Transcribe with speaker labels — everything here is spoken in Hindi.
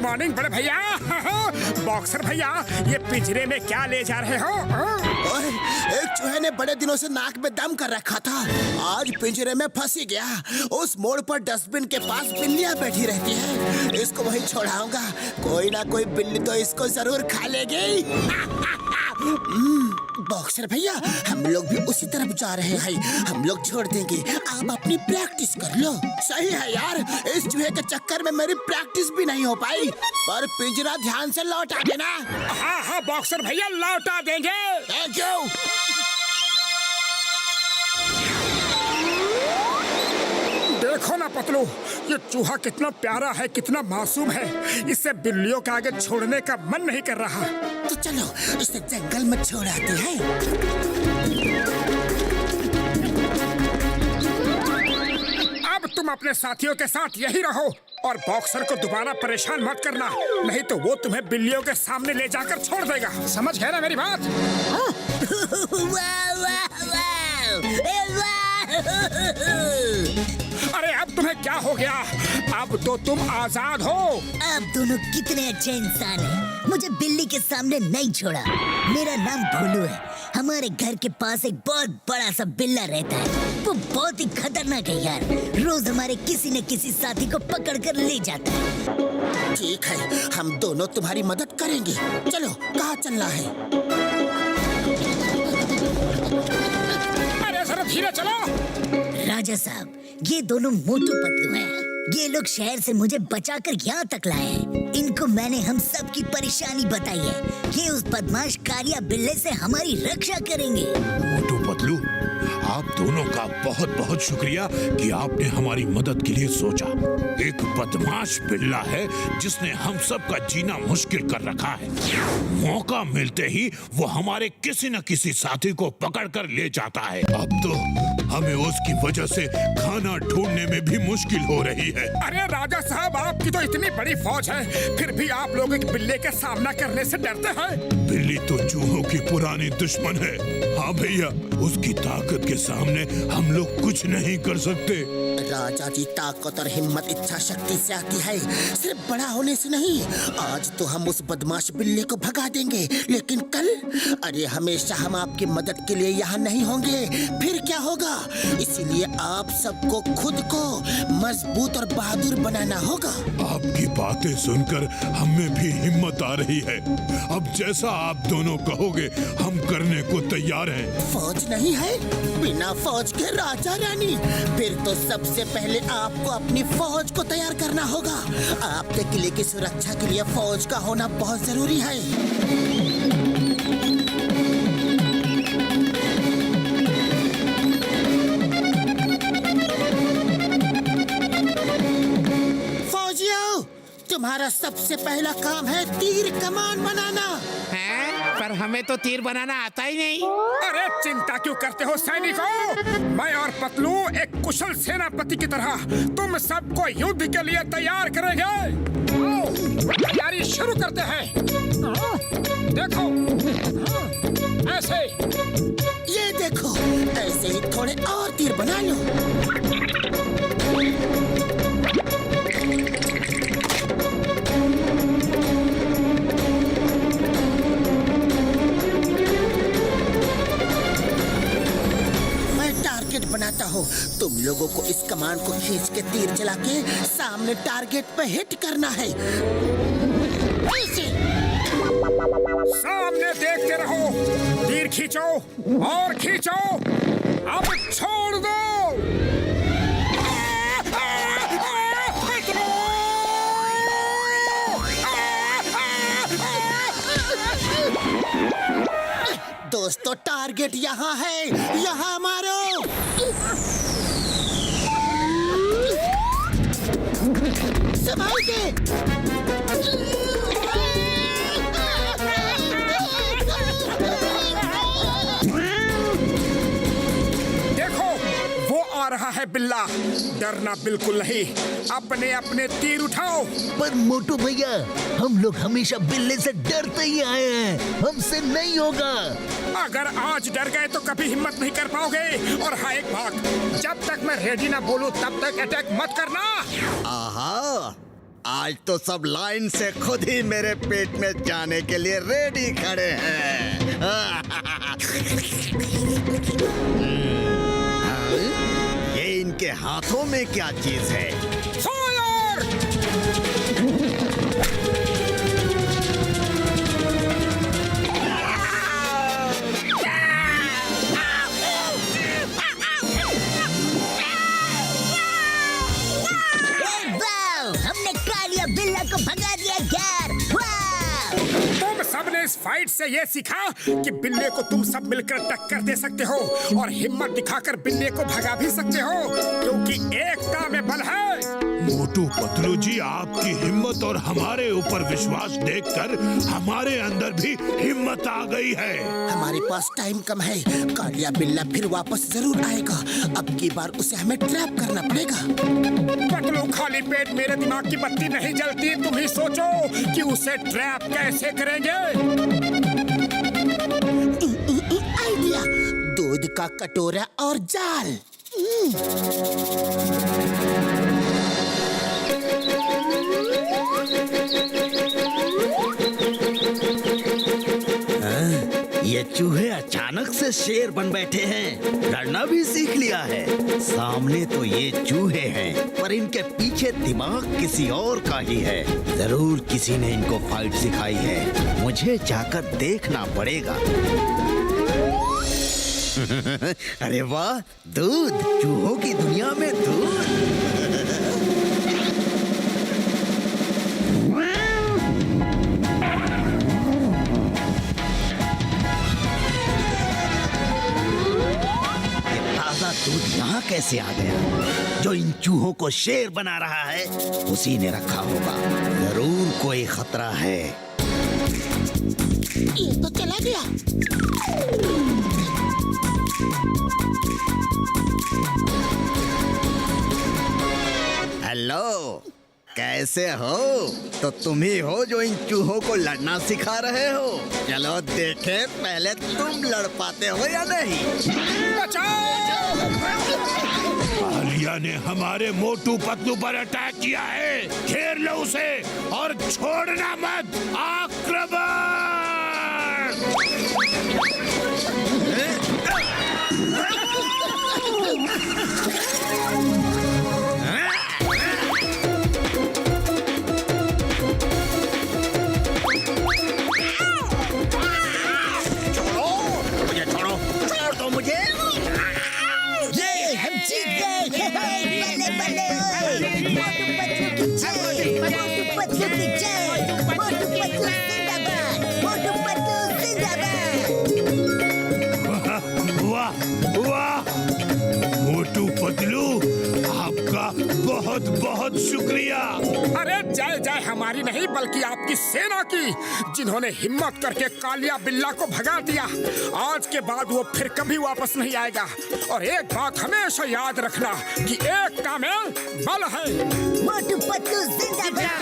Speaker 1: मॉर्निंग बड़े भैया। बॉक्सर भैया, ये पिंजरे में क्या ले जा रहे हो?
Speaker 2: ओए, एक चूहे ने बड़े दिनों से नाक में दम कर रखा था, आज पिंजरे में फंस ही गया। उस मोड़ पर डस्टबिन के पास बिल्लियां बैठी रहती हैं। इसको वहीं छोड़ाऊंगा, कोई ना कोई बिल्ली तो इसको जरूर खा लेगी। बॉक्सर भैया, हम लोग भी उसी तरफ जा रहे हैं। हम लोग छोड़ देंगे, आप अपनी प्रैक्टिस कर लो। सही है यार, इस चूहे के चक्कर में मेरी प्रैक्टिस भी नहीं हो पाई। पर पिंजरा ध्यान से लौटा देना।
Speaker 1: हाँ हाँ बॉक्सर भैया, लौटा देंगे।
Speaker 2: Thank you.
Speaker 1: देखो ना पतलू, ये चूहा कितना प्यारा है, कितना मासूम है। इसे बिल्लियों के आगे छोड़ने का मन नहीं कर रहा।
Speaker 2: तो चलो इसे जंगल में छोड़ आते हैं।
Speaker 1: अब तुम अपने साथियों के साथ यही रहो और बॉक्सर को दोबारा परेशान मत करना, नहीं तो वो तुम्हें बिल्लियों के सामने ले जाकर छोड़ देगा। समझ गए ना मेरी बात?
Speaker 2: वाह वाह वाह।
Speaker 3: अरे अब तुम्हें क्या हो गया? अब तो तुम आजाद हो।
Speaker 4: आप दोनों कितने अच्छे इंसान हैं। मुझे बिल्ली के सामने नहीं छोड़ा। मेरा नाम भोलू है। हमारे घर के पास एक बहुत बड़ा सा बिल्ला रहता है। वो बहुत ही खतरनाक है यार। रोज हमारे किसी न किसी साथी को पकड़ कर ले जाता है।
Speaker 2: ठीक है, हम दोनों तुम्हारी मदद करेंगे। चलो, कहाँ चलना है?
Speaker 3: अरे जरा धीरे चलो।
Speaker 4: राजा साहब, ये दोनों मोटू पतलू हैं। ये लोग शहर से मुझे बचाकर यहाँ तक लाए हैं। इनको मैंने हम सब की परेशानी बताई है। ये उस बदमाश कालिया बिल्ले से हमारी रक्षा करेंगे।
Speaker 5: मोटू पतलू, आप दोनों का बहुत बहुत शुक्रिया कि आपने हमारी मदद के लिए सोचा। एक बदमाश बिल्ला है जिसने हम सब का जीना मुश्किल कर रखा है। मौका मिलते ही वो हमारे किसी न किसी साथी को पकड़ कर ले जाता है। अब तो हमें उसकी वजह से खाना ढूंढने में भी मुश्किल हो रही है।
Speaker 1: अरे राजा साहब, आपकी तो इतनी बड़ी फौज है, फिर भी आप लोग एक बिल्ले का सामना करने से डरते हैं।
Speaker 5: बिल्ली तो चूहों की पुरानी दुश्मन है। हाँ भैया, उसकी ताकत के सामने हम लोग कुछ नहीं कर सकते।
Speaker 2: राजा जी, ताकत और हिम्मत इच्छा शक्ति से आती है, सिर्फ बड़ा होने से नहीं। आज तो हम उस बदमाश बिल्ले को भगा देंगे, लेकिन कल? अरे हमेशा हम आपकी मदद के लिए यहाँ नहीं होंगे, फिर क्या होगा? इसीलिए आप सबको खुद को मजबूत और बहादुर बनाना होगा।
Speaker 5: आपकी बातें सुनकर हमें भी हिम्मत आ रही है। अब जैसा आप दोनों कहोगे हम करने को तैयार हैं।
Speaker 2: फौज नहीं है? बिना फौज के राजा रानी? फिर तो सबसे पहले आपको अपनी फौज को तैयार करना होगा। आपके किले की सुरक्षा के लिए फौज का होना बहुत जरूरी है। फौजियों, तुम्हारा सबसे पहला काम है तीर कमान बनाना।
Speaker 6: पर हमें तो तीर बनाना आता ही नहीं।
Speaker 1: अरे चिंता क्यों करते हो सैनिकों? मैं और पतलू एक कुशल सेनापति की तरह तुम सबको युद्ध के लिए तैयार करेंगे। तैयारी शुरू करते हैं। देखो, ऐसे।
Speaker 2: ये देखो, ऐसे ही थोड़े और तीर बना लो। बनाता हूँ, तुम लोगों को इस कमान को खींच के तीर चला के सामने टारगेट पे हिट करना है।
Speaker 1: सामने देखते रहो, तीर खींचो और खींचो। अब छोड़ दो।
Speaker 2: दोस्तों, टारगेट यहाँ है, यहाँ मारो। संभाल के।
Speaker 1: देखो, वो आ रहा है बिल्ला। डरना बिल्कुल नहीं, अपने अपने तीर उठाओ।
Speaker 7: पर मोटू भैया, हम लोग हमेशा बिल्ले से डरते ही आए हैं, हमसे नहीं होगा।
Speaker 1: अगर आज डर गए तो कभी हिम्मत नहीं कर पाओगे। और हाँ, एक बात, जब तक मैं रेडी ना बोलूं तब तक अटैक मत करना।
Speaker 2: आहा,
Speaker 8: आज तो सब लाइन से खुद ही मेरे पेट में जाने के लिए रेडी खड़े हैं। ये इनके हाथों में क्या चीज है?
Speaker 4: हमने कालिया बिल्ला को भगा दिया यार।
Speaker 1: तुम सबने इस फाइट से ये सीखा कि बिल्ले को तुम सब मिलकर टक्कर दे सकते हो और हिम्मत दिखाकर बिल्ले को भगा भी सकते हो, क्योंकि एकता में बल है।
Speaker 5: मोटू पतलू जी, आपकी हिम्मत और हमारे ऊपर विश्वास देखकर हमारे अंदर भी हिम्मत आ गई है।
Speaker 2: हमारे पास टाइम कम है। कालिया बिल्ला फिर वापस जरूर आएगा। अब की बार उसे हमें ट्रैप करना पड़ेगा।
Speaker 1: पतलू, खाली पेट मेरे दिमाग की बत्ती नहीं जलती। तुम ही सोचो कि उसे ट्रैप कैसे करेंगे।
Speaker 2: आइडिया, दूध का कटोरा और जाल।
Speaker 8: ये चूहे अचानक से शेर बन बैठे हैं। लड़ना भी सीख लिया है। सामने तो ये चूहे हैं, पर इनके पीछे दिमाग किसी और का ही है। जरूर किसी ने इनको फाइट सिखाई है। मुझे जाकर देखना पड़ेगा। अरे वाह, दूध! चूहों की दुनिया में दूध। दूध यहाँ कैसे आ गया? जो इन चूहों को शेर बना रहा है उसी ने रखा होगा। जरूर कोई खतरा है।
Speaker 2: ये तो चला गया।
Speaker 8: हेलो, कैसे हो? तो तुम ही हो जो इन चूहों को लड़ना सिखा रहे हो। चलो देखे पहले तुम लड़ पाते हो या नहीं।
Speaker 5: कालिया ने हमारे मोटू पतलू पर अटैक किया है। घेर लो उसे और छोड़ना मत। आक्रमण! बहुत बहुत शुक्रिया।
Speaker 1: अरे जय जय हमारी नहीं बल्कि आपकी सेना की, जिन्होंने हिम्मत करके कालिया बिल्ला को भगा दिया। आज के बाद वो फिर कभी वापस नहीं आएगा। और एक बात हमेशा याद रखना कि एकता में बल है।
Speaker 4: मोटू पतलू जिंदाबाद।